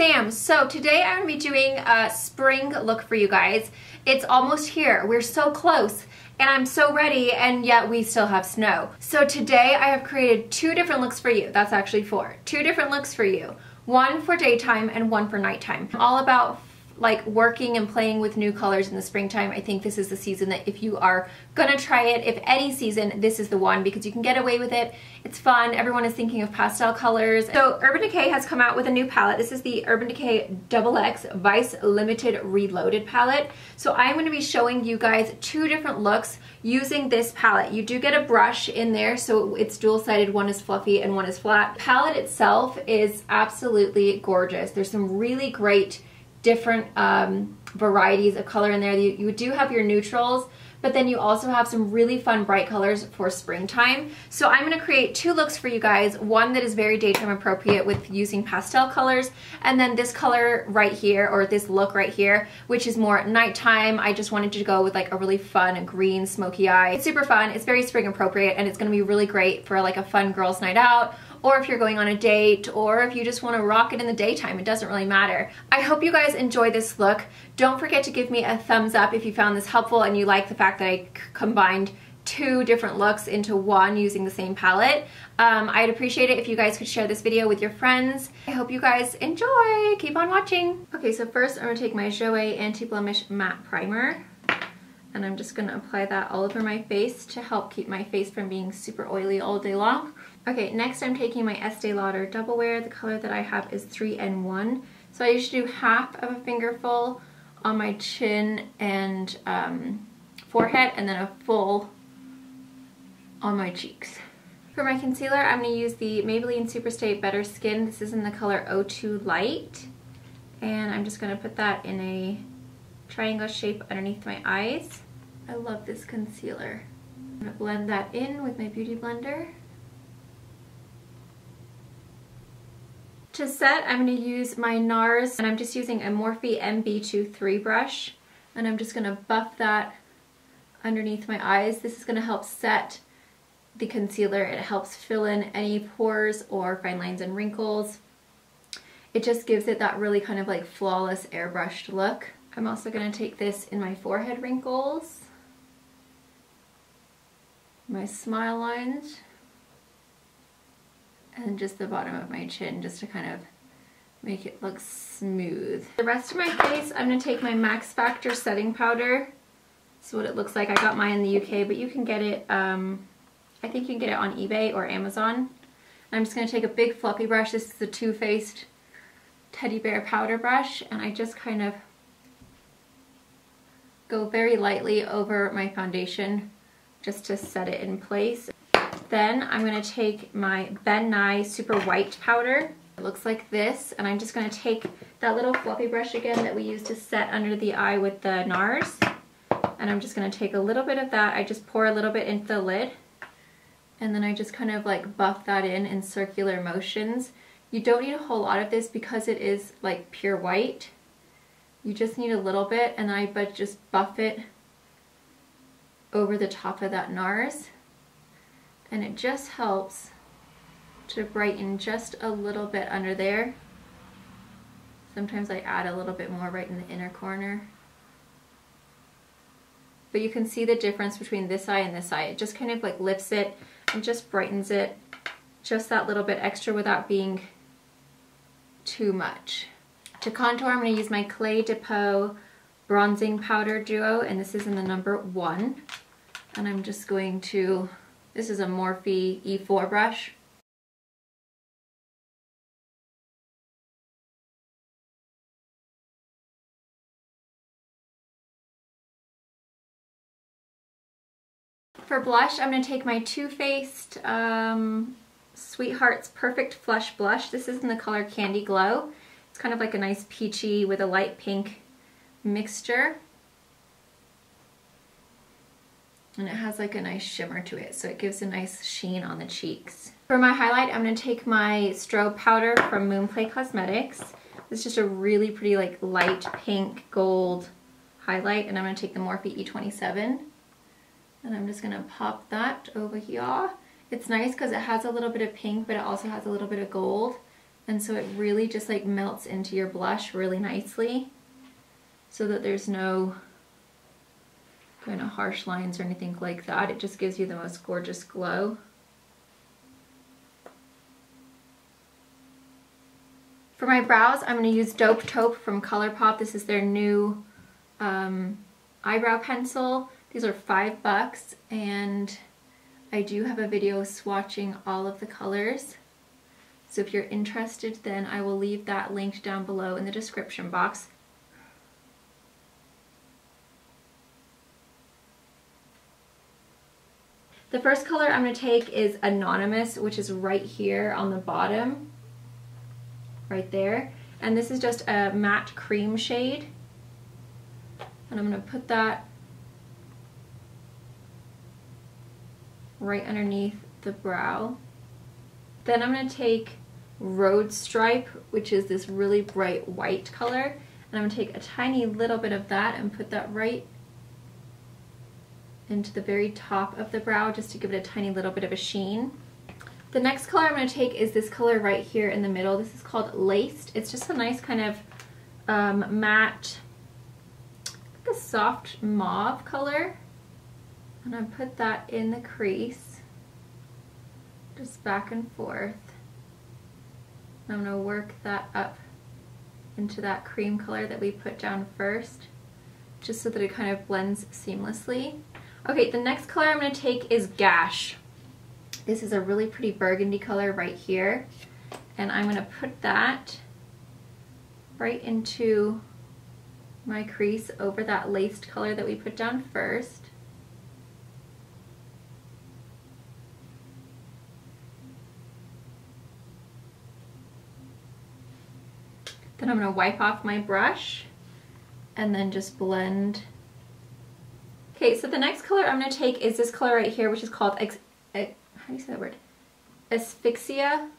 Sam. So today I'm going to be doing a spring look for you guys. It's almost here. We're so close and I'm so ready, and yet we still have snow. So today I have created two different looks for you. That's actually four. Two different looks for you. One for daytime and one for nighttime. I'm all about like working and playing with new colors in the springtime. I think this is the season that if you are gonna try it, if any season, this is the one because you can get away with it. It's fun. Everyone is thinking of pastel colors. So Urban Decay has come out with a new palette. This is the Urban Decay XX Vice Limited Reloaded palette. So I'm going to be showing you guys two different looks using this palette. You do get a brush in there, so it's dual-sided. One is fluffy and one is flat. The palette itself is absolutely gorgeous. There's some really great different varieties of color in there. You do have your neutrals, but then you also have some really fun bright colors for springtime. So I'm going to create two looks for you guys. One that is very daytime appropriate with using pastel colors, and then this color right here, or this look right here, which is more nighttime. I just wanted to go with like a really fun green smoky eye. It's super fun. It's very spring appropriate, and it's going to be really great for like a fun girls' night out, or if you're going on a date, or if you just want to rock it in the daytime. It doesn't really matter. I hope you guys enjoy this look. Don't forget to give me a thumbs up if you found this helpful and you like the fact that I combined two different looks into one using the same palette. I'd appreciate it if you guys could share this video with your friends. I hope you guys enjoy. Keep on watching. Okay, so first I'm going to take my Jouer Anti-Blemish Matte Primer, and I'm just going to apply that all over my face to help keep my face from being super oily all day long. Okay, next I'm taking my Estee Lauder Double Wear. The color that I have is 3N1. So I usually do half of a fingerful on my chin and forehead, and then a full on my cheeks. For my concealer, I'm going to use the Maybelline Superstay Better Skin. This is in the color 02 Light. And I'm just going to put that in a triangle shape underneath my eyes. I love this concealer. I'm going to blend that in with my Beauty Blender. To set, I'm going to use my NARS, and I'm just using a Morphe MB23 brush, and I'm just going to buff that underneath my eyes. This is going to help set the concealer. It helps fill in any pores or fine lines and wrinkles. It just gives it that really kind of like flawless airbrushed look. I'm also going to take this in my forehead wrinkles, my smile lines, and just the bottom of my chin, just to kind of make it look smooth. The rest of my face, I'm going to take my Max Factor setting powder. This is what it looks like. I got mine in the UK, but you can get it, I think you can get it on eBay or Amazon. I'm just going to take a big fluffy brush. This is the Too Faced Teddy Bear powder brush, and I just kind of go very lightly over my foundation just to set it in place. Then I'm going to take my Ben Nye Super White powder. It looks like this, and I'm just going to take that little fluffy brush again that we used to set under the eye with the NARS, and I'm just going to take a little bit of that. I just pour a little bit into the lid, and then I just kind of like buff that in circular motions. You don't need a whole lot of this because it is like pure white. You just need a little bit, and I just buff it over the top of that NARS. And it just helps to brighten just a little bit under there. Sometimes I add a little bit more right in the inner corner. But you can see the difference between this eye and this eye. It just kind of like lifts it and just brightens it just that little bit extra without being too much. To contour, I'm going to use my Clé de Peau Bronzing Powder Duo, and this is in the number 1. And I'm just going to, this is a Morphe E4 brush. For blush, I'm going to take my Too Faced Sweetheart's Perfect Flush Blush. This is in the color Candy Glow. It's kind of like a nice peachy with a light pink mixture. And it has like a nice shimmer to it, so it gives a nice sheen on the cheeks. For my highlight, I'm going to take my strobe powder from Moonplay Cosmetics. It's just a really pretty like light pink gold highlight, and I'm going to take the Morphe E27. And I'm just going to pop that over here. It's nice because it has a little bit of pink, but it also has a little bit of gold. And so it really just like melts into your blush really nicely so that there's no kind of harsh lines or anything like that. It just gives you the most gorgeous glow. For my brows, I'm going to use Dope Taupe from ColourPop. This is their new eyebrow pencil. These are $5 and I do have a video swatching all of the colors. So if you're interested, then I will leave that linked down below in the description box. The first color I'm going to take is Anonymous, which is right here on the bottom, right there. And this is just a matte cream shade. And I'm going to put that right underneath the brow. Then I'm going to take Road Stripe, which is this really bright white color. And I'm going to take a tiny little bit of that and put that right into the very top of the brow just to give it a tiny little bit of a sheen. The next color I'm going to take is this color right here in the middle. This is called Laced. It's just a nice kind of matte, like a soft mauve color. And I put that in the crease, just back and forth. And I'm going to work that up into that cream color that we put down first, just so that it kind of blends seamlessly. Okay, the next color I'm going to take is Gash. This is a really pretty burgundy color right here. And I'm going to put that right into my crease over that laced color that we put down first. Then I'm going to wipe off my brush and then just blend. Okay, so the next color I'm going to take is this color right here, which is called, how do you say that word? Asphyxia.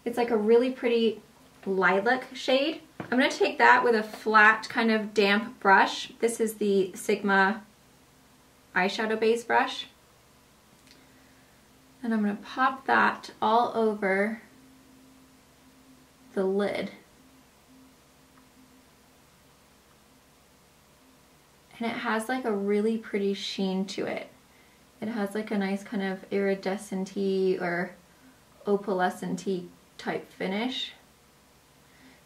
It's like a really pretty lilac shade. I'm going to take that with a flat kind of damp brush. This is the Sigma eyeshadow base brush. And I'm going to pop that all over the lid. And it has like a really pretty sheen to it. It has like a nice kind of iridescent-y or opalescent-y type finish.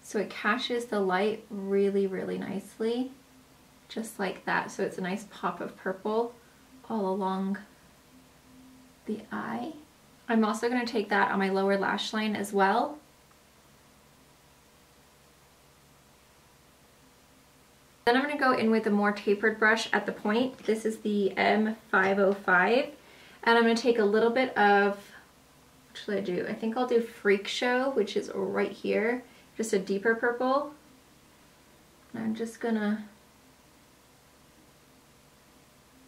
So it catches the light really, really nicely, just like that. So it's a nice pop of purple all along the eye. I'm also going to take that on my lower lash line as well. Then I'm going to go in with a more tapered brush at the point. This is the M505. And I'm going to take a little bit of, what should I do? I think I'll do Freak Show, which is right here. Just a deeper purple. And I'm just going to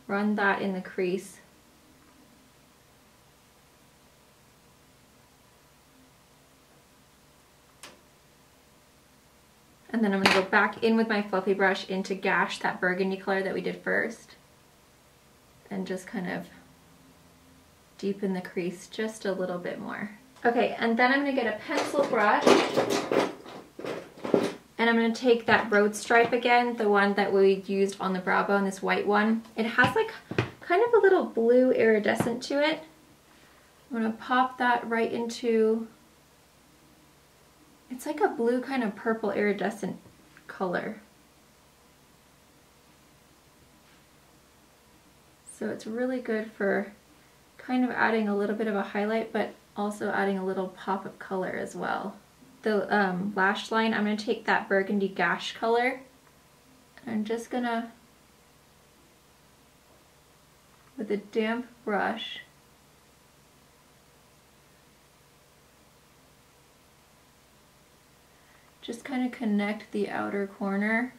run that in the crease. And then I'm going to go back in with my fluffy brush into Gash, that burgundy color that we did first. And just kind of deepen the crease just a little bit more. Okay, and then I'm going to get a pencil brush. And I'm going to take that Road Stripe again, the one that we used on the brow bone, this white one. It has like kind of a little blue iridescent to it. I'm going to pop that right into, it's like a blue kind of purple iridescent color. So it's really good for kind of adding a little bit of a highlight, but also adding a little pop of color as well. The lash line, I'm going to take that burgundy Gash color. I'm just going to, with a damp brush, just kind of connect the outer corner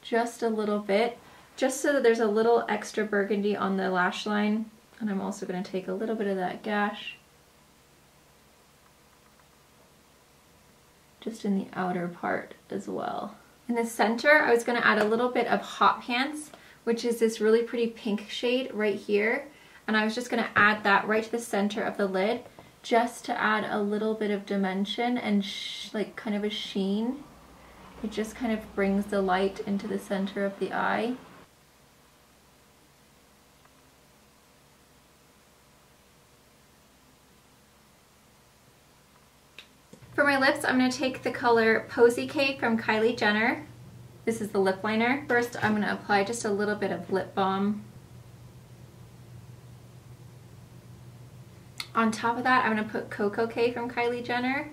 just a little bit, just so that there's a little extra burgundy on the lash line. And I'm also going to take a little bit of that Gash just in the outer part as well. In the center, I was going to add a little bit of Hot Pants, which is this really pretty pink shade right here. And I was just going to add that right to the center of the lid, just to add a little bit of dimension and like kind of a sheen. It just kind of brings the light into the center of the eye. For my lips, I'm going to take the color Posie Cake from Kylie Jenner. This is the lip liner. First, I'm going to apply just a little bit of lip balm. On top of that, I'm going to put Koko from Kylie Jenner.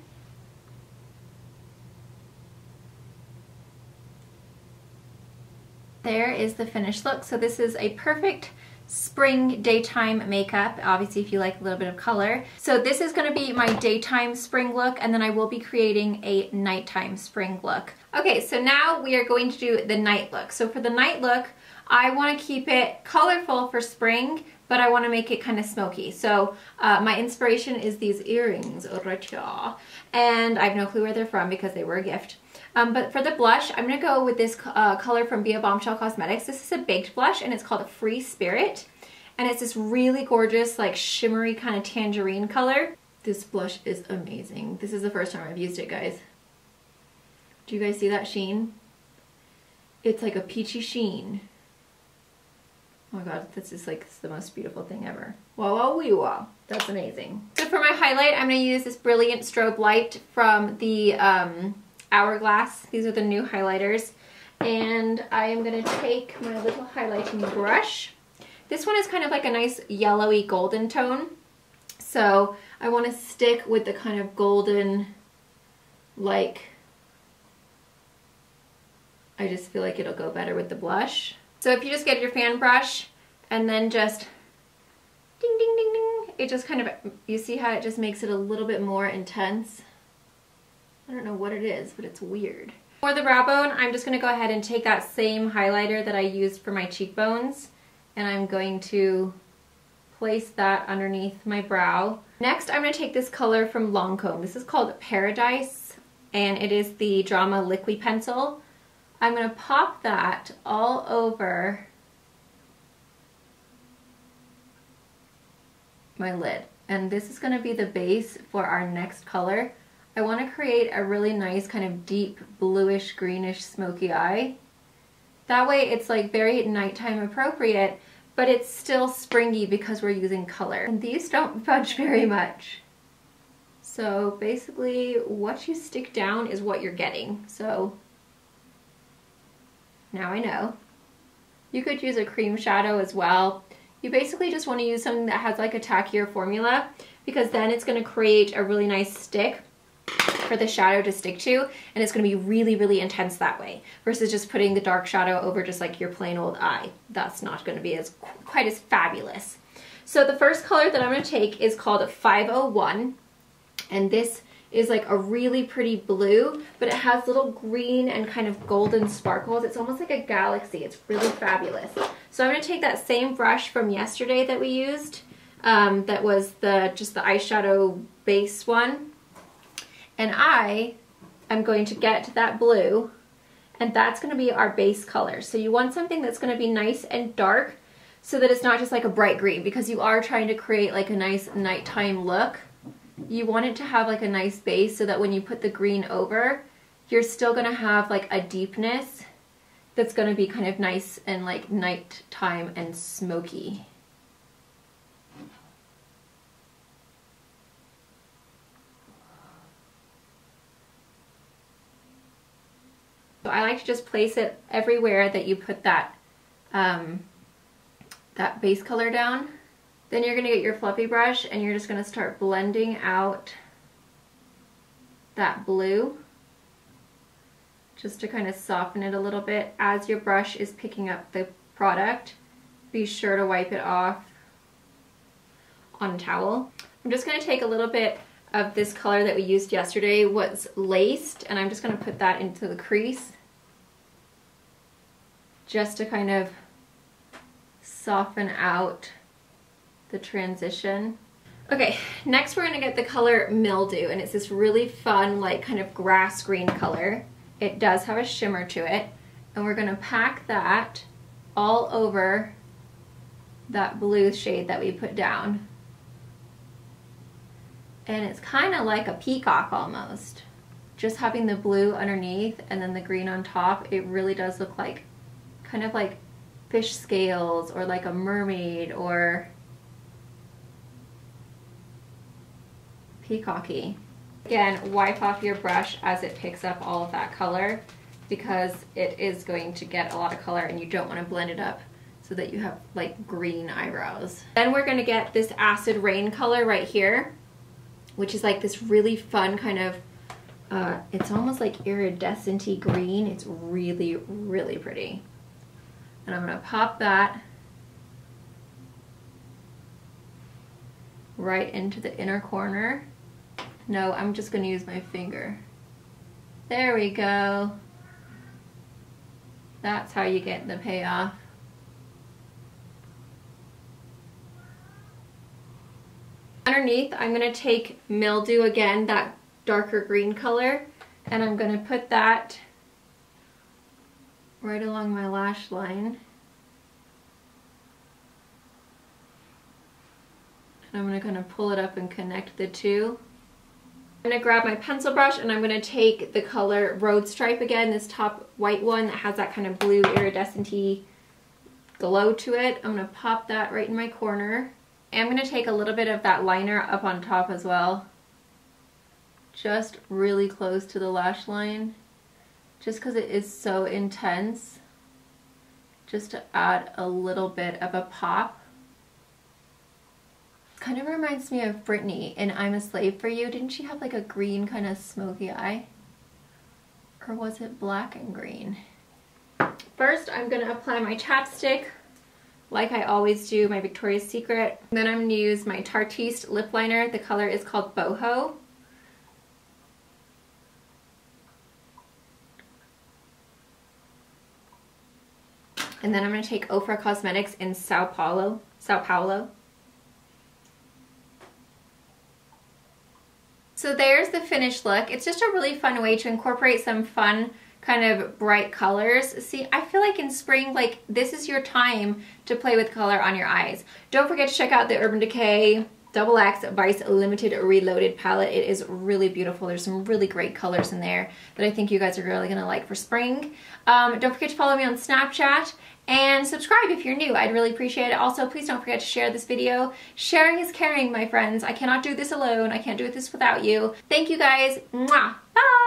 There is the finished look. So this is a perfect spring daytime makeup, obviously if you like a little bit of color. So this is going to be my daytime spring look, and then I will be creating a nighttime spring look. Okay, so now we are going to do the night look. So for the night look, I want to keep it colorful for spring, but I want to make it kind of smoky. So my inspiration is these earrings, and I have no clue where they're from because they were a gift. But for the blush, I'm going to go with this color from Be a Bombshell Cosmetics. This is a baked blush, and it's called a Free Spirit. And it's this really gorgeous, like shimmery kind of tangerine color. This blush is amazing. This is the first time I've used it, guys. Do you guys see that sheen? It's like a peachy sheen. Oh my god, this is like the most beautiful thing ever. Wow, wow, wee, wow. That's amazing. So for my highlight, I'm going to use this Brilliant Strobe Light from the Hourglass. These are the new highlighters. And I am going to take my little highlighting brush. This one is kind of like a nice yellowy golden tone. So I want to stick with the kind of golden, like, I just feel like it'll go better with the blush. So if you just get your fan brush and then just ding, ding, ding, ding, it just kind of, you see how it just makes it a little bit more intense? I don't know what it is, but it's weird. For the brow bone, I'm just going to go ahead and take that same highlighter that I used for my cheekbones, and I'm going to place that underneath my brow. Next, I'm going to take this color from Lancome. This is called Paradise, and it is the Drama Liquid Pencil. I'm going to pop that all over my lid. And this is going to be the base for our next color. I want to create a really nice kind of deep bluish greenish smoky eye. That way it's like very nighttime appropriate, but it's still springy because we're using color. And these don't budge very much. So basically what you stick down is what you're getting. So now I know. You could use a cream shadow as well. You basically just want to use something that has like a tackier formula, because then it's going to create a really nice stick for the shadow to stick to, and it's going to be really, really intense that way, versus just putting the dark shadow over just like your plain old eye. That's not going to be quite as fabulous. So the first color that I'm going to take is called 501, and this is like a really pretty blue, but it has little green and kind of golden sparkles. It's almost like a galaxy. It's really fabulous. So I'm going to take that same brush from yesterday that we used, that was just the eyeshadow base one, and I am going to get that blue, and that's going to be our base color. So you want something that's going to be nice and dark so that it's not just like a bright green, because you are trying to create like a nice nighttime look. You want it to have like a nice base so that when you put the green over, you're still going to have like a deepness that's going to be kind of nice and like nighttime and smoky. So I like to just place it everywhere that you put that, that base color down. Then you're going to get your fluffy brush and you're just going to start blending out that blue, just to kind of soften it a little bit. As your brush is picking up the product, be sure to wipe it off on a towel. I'm just going to take a little bit of this color that we used yesterday, was Laced, and I'm just going to put that into the crease just to kind of soften out the transition. Okay, next we're going to get the color Mildew, and it's this really fun like kind of grass green color. It does have a shimmer to it, and we're going to pack that all over that blue shade that we put down. And it's kind of like a peacock almost. Just having the blue underneath and then the green on top, it really does look like kind of like fish scales or like a mermaid or peacocky. Again, wipe off your brush as it picks up all of that color because it is going to get a lot of color and you don't want to blend it up so that you have like green eyebrows. Then we're going to get this acid rain color right here, which is like this really fun kind of, it's almost like iridescent-y green. It's really, really pretty. And I'm going to pop that right into the inner corner. No, I'm just going to use my finger. There we go. That's how you get the payoff. Underneath, I'm going to take Mildew again, that darker green color, and I'm going to put that right along my lash line. And I'm going to pull it up and connect the two. I'm going to grab my pencil brush and I'm going to take the color Road Stripe again, this top white one that has that kind of blue iridescent-y glow to it. I'm going to pop that right in my corner. And I'm going to take a little bit of that liner up on top as well. Just really close to the lash line. Just because it is so intense. Just to add a little bit of a pop. Kind of reminds me of Britney in I'm a Slave for You. Didn't she have like a green kind of smoky eye? Or was it black and green? First, I'm going to apply my chapstick like I always do, my Victoria's Secret. Then I'm going to use my Tartiste lip liner. The color is called Boho. And then I'm going to take Ofra Cosmetics in Sao Paulo. So there's the finished look. It's just a really fun way to incorporate some fun kind of bright colors. See, I feel like in spring, like this is your time to play with color on your eyes. Don't forget to check out the Urban Decay XX Vice Limited Reloaded palette. It is really beautiful. There's some really great colors in there that I think you guys are really gonna like for spring. Don't forget to follow me on Snapchat and subscribe if you're new. I'd really appreciate it. Also, please don't forget to share this video. Sharing is caring, my friends. I cannot do this alone. I can't do this without you. Thank you guys. Mwah. Bye.